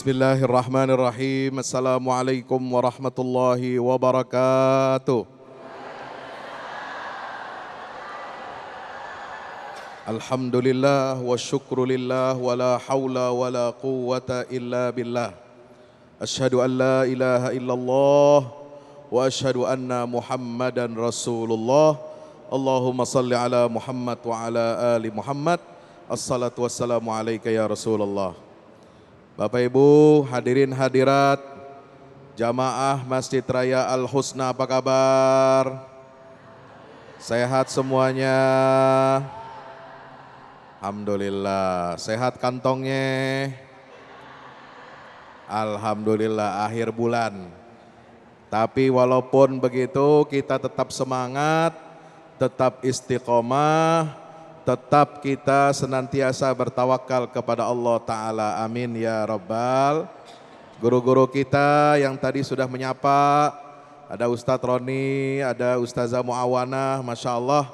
Bismillahirrahmanirrahim. Assalamualaikum warahmatullahi wabarakatuh. Alhamdulillah wa syukrulillah wa la hawla wa la quwwata illa billah. Asyhadu an la ilaha illallah wa asyhadu anna Muhammadan Rasulullah. Allahumma salli ala Muhammad wa ala ali Muhammad. Assalatu wassalamu alaika ya Rasulullah. Bapak Ibu hadirin hadirat jamaah Masjid Raya Al-Husna, apa kabar? Sehat semuanya? Alhamdulillah. Sehat kantongnya? Alhamdulillah, akhir bulan. Tapi walaupun begitu kita tetap semangat, tetap istiqomah, tetap kita senantiasa bertawakal kepada Allah Ta'ala. Amin ya Rabbal. Guru-guru kita yang tadi sudah menyapa, ada Ustadz Roni, ada Ustazah Muawanah, Masya Allah.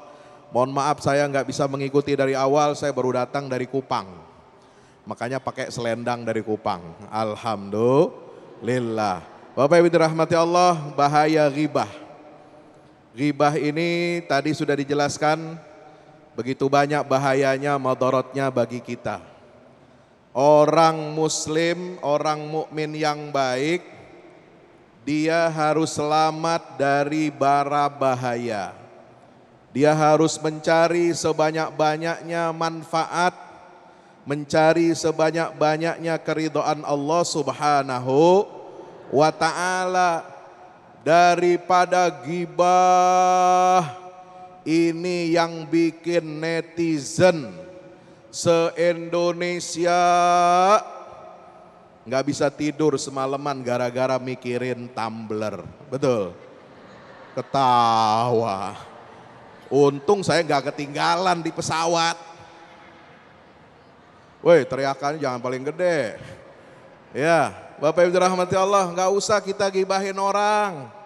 Mohon maaf saya nggak bisa mengikuti dari awal, saya baru datang dari Kupang. Makanya pakai selendang dari Kupang. Alhamdulillah. Bapak Ibu dirahmati Allah, bahaya ghibah. Ghibah ini tadi sudah dijelaskan, begitu banyak bahayanya, madaratnya bagi kita. Orang muslim, orang mukmin yang baik, dia harus selamat dari bara bahaya. Dia harus mencari sebanyak-banyaknya manfaat, mencari sebanyak-banyaknya keridhaan Allah Subhanahu wa Ta'ala daripada ghibah. Ini yang bikin netizen se-Indonesia nggak bisa tidur semalaman gara-gara mikirin Tumblr. Betul? Ketawa. Untung saya nggak ketinggalan di pesawat. Woi, teriakannya jangan paling gede. Ya, Bapak Ibu dirahmati Allah, nggak usah kita gibahin orang.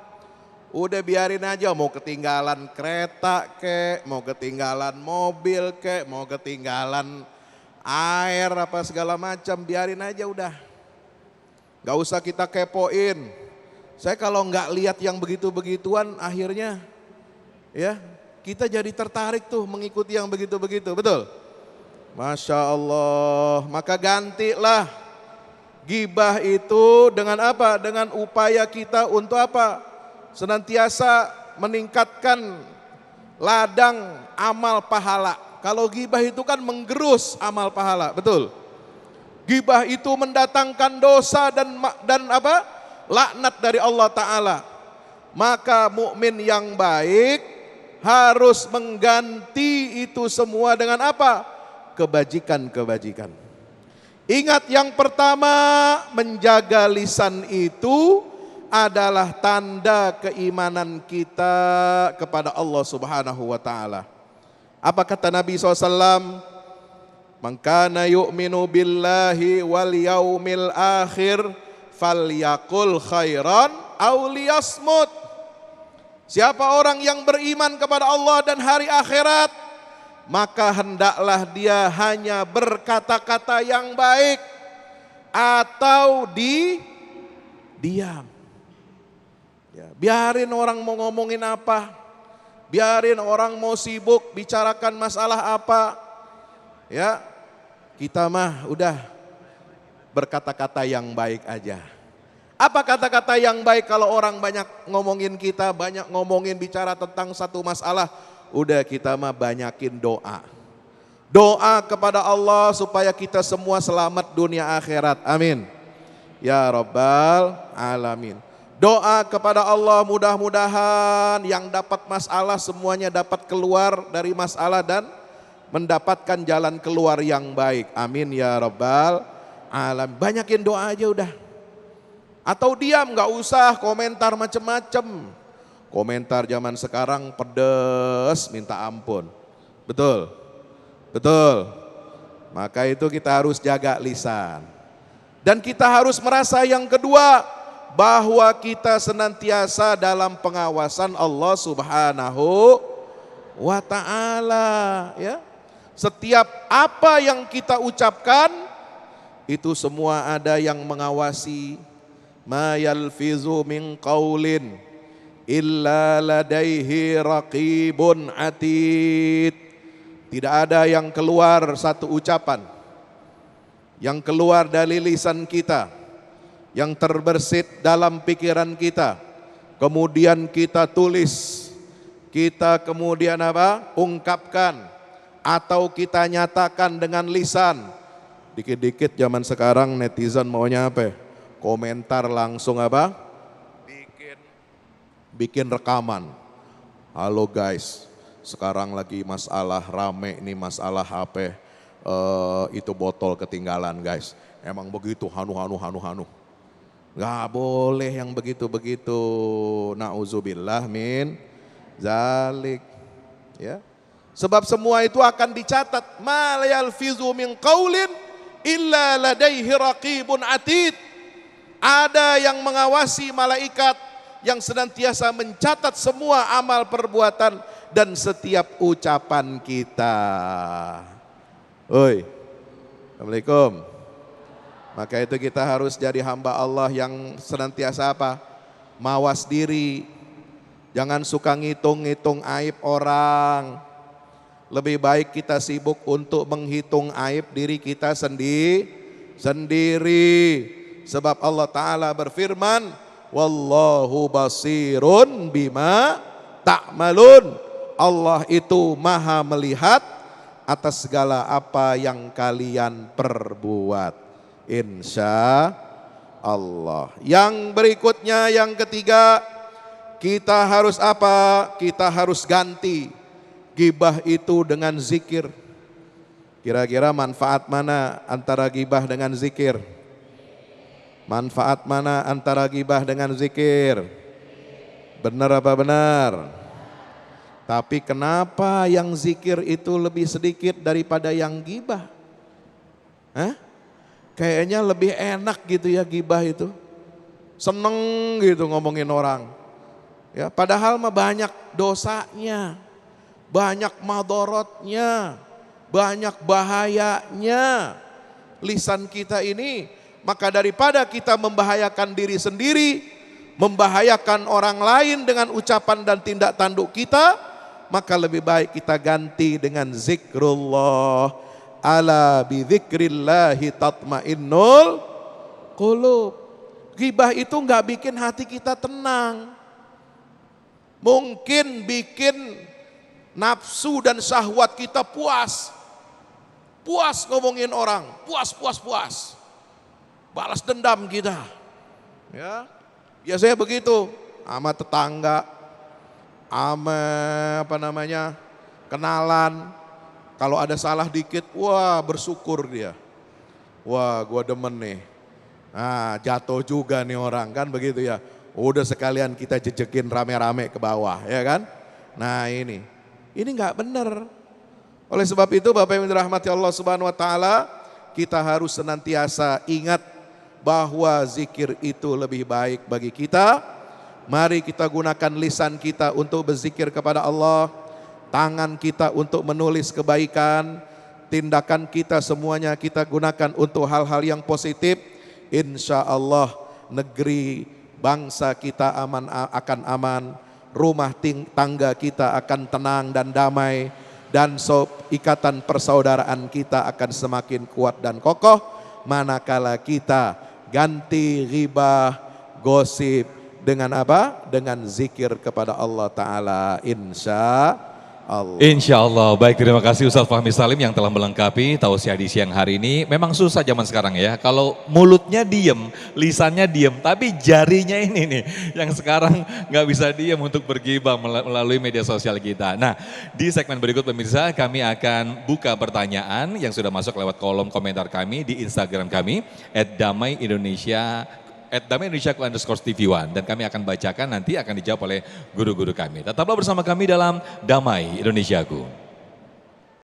Udah biarin aja, mau ketinggalan kereta kek, mau ketinggalan mobil kek, mau ketinggalan air apa segala macam, biarin aja udah. Gak usah kita kepoin. Saya kalau nggak lihat yang begitu-begituan akhirnya ya kita jadi tertarik tuh mengikuti yang begitu-begitu, betul? Masya Allah, maka gantilah ghibah itu dengan apa? Dengan upaya kita untuk apa? Senantiasa meningkatkan ladang amal pahala. Kalau ghibah itu kan menggerus amal pahala, betul? Ghibah itu mendatangkan dosa dan apa? Laknat dari Allah Ta'ala. Maka mukmin yang baik harus mengganti itu semua dengan apa? Kebajikan-kebajikan. Ingat yang pertama, menjaga lisan itu adalah tanda keimanan kita kepada Allah Subhanahu wa Ta'ala. Apa kata Nabi SAW? Man kana yu'minu billahi wal yaumil akhir falyaqul khairan aw liyasmut. Siapa orang yang beriman kepada Allah dan hari akhirat, maka hendaklah dia hanya berkata-kata yang baik atau diam. Ya, biarin orang mau ngomongin apa, biarin orang mau sibuk bicarakan masalah apa, ya kita mah udah berkata-kata yang baik aja. Apa kata-kata yang baik kalau orang banyak ngomongin kita, banyak ngomongin bicara tentang satu masalah, udah kita mah banyakin doa. Doa kepada Allah supaya kita semua selamat dunia akhirat, amin. Ya Rabbal Alamin. Doa kepada Allah mudah-mudahan yang dapat masalah semuanya dapat keluar dari masalah dan mendapatkan jalan keluar yang baik. Amin ya Rabbal Alamin. Banyakin doa aja udah. Atau diam, nggak usah komentar macem-macem. Komentar zaman sekarang pedes minta ampun. Betul? Betul. Maka itu kita harus jaga lisan. Dan kita harus merasa yang kedua, bahwa kita senantiasa dalam pengawasan Allah Subhanahu wa Ta'ala, ya. Setiap apa yang kita ucapkan itu semua ada yang mengawasi. Ma yalfizu min qaulin illa ladaihi raqibun atid. Tidak ada yang keluar satu ucapan yang keluar dari lisan kita, yang terbersit dalam pikiran kita, kemudian kita tulis, kita kemudian ungkapkan, atau kita nyatakan dengan lisan. Dikit-dikit zaman sekarang netizen maunya apa? Komentar langsung bikin rekaman. Halo guys, sekarang lagi masalah rame nih, masalah HP itu botol ketinggalan guys. Emang begitu, hanu. Gak boleh yang begitu-begitu. Na'udzubillah min zalik. Ya. Sebab semua itu akan dicatat. Ma yalfizu min qaulin illa ladaihi raqibun atid. Ada yang mengawasi malaikat yang senantiasa mencatat semua amal perbuatan dan setiap ucapan kita. Oi, Assalamualaikum. Maka itu kita harus jadi hamba Allah yang senantiasa mawas diri. Jangan suka ngitung-ngitung aib orang. Lebih baik kita sibuk untuk menghitung aib diri kita sendiri. Sebab Allah Ta'ala berfirman, Wallahu basirun bima ta'malun. Allah itu maha melihat atas segala apa yang kalian perbuat. Insya Allah. Yang berikutnya, yang ketiga, kita harus Kita harus ganti gibah itu dengan zikir. Kira-kira manfaat mana antara gibah dengan zikir? Manfaat mana antara gibah dengan zikir? Benar apa benar? Tapi kenapa yang zikir itu lebih sedikit daripada yang gibah? Kayaknya lebih enak gitu ya gibah itu. Seneng gitu ngomongin orang. Ya, padahal mah banyak dosanya, banyak madorotnya, banyak bahayanya lisan kita ini. Maka daripada kita membahayakan diri sendiri, membahayakan orang lain dengan ucapan dan tindak tanduk kita, maka lebih baik kita ganti dengan zikrullah. Ala bidzikrillahi tatmainnul qulub. Ghibah itu enggak bikin hati kita tenang. Mungkin bikin nafsu dan syahwat kita puas. Puas ngomongin orang, puas. Balas dendam kita. Ya. Biasanya begitu, sama tetangga, sama kenalan. Kalau ada salah dikit, wah bersyukur dia. Wah gua demen nih. Nah jatuh juga nih orang, kan begitu ya. Udah sekalian kita jejekin rame-rame ke bawah, ya kan. Nah ini nggak benar. Oleh sebab itu Bapak Ibu dirahmati Allah Subhanahu wa taala, kita harus senantiasa ingat bahwa zikir itu lebih baik bagi kita. Mari kita gunakan lisan kita untuk berzikir kepada Allah, tangan kita untuk menulis kebaikan, tindakan kita semuanya kita gunakan untuk hal-hal yang positif. Insya Allah negeri bangsa kita akan aman, rumah tangga kita akan tenang dan damai, dan ikatan persaudaraan kita akan semakin kuat dan kokoh manakala kita ganti ghibah, gosip dengan dengan zikir kepada Allah Ta'ala. Insya Allah. Insya Allah. Baik, terima kasih Ustadz Fahmi Salim yang telah melengkapi tausiah di siang hari ini. Memang susah zaman sekarang ya, kalau mulutnya diem, lisannya diem, tapi jarinya ini nih yang sekarang nggak bisa diem untuk bergibah melalui media sosial kita. Nah, di segmen berikut pemirsa kami akan buka pertanyaan yang sudah masuk lewat kolom komentar kami di Instagram kami @damai_indonesia @damai_Indonesia_TV1, dan kami akan bacakan, nanti akan dijawab oleh guru-guru kami. Tetaplah bersama kami dalam Damai Indonesiaku.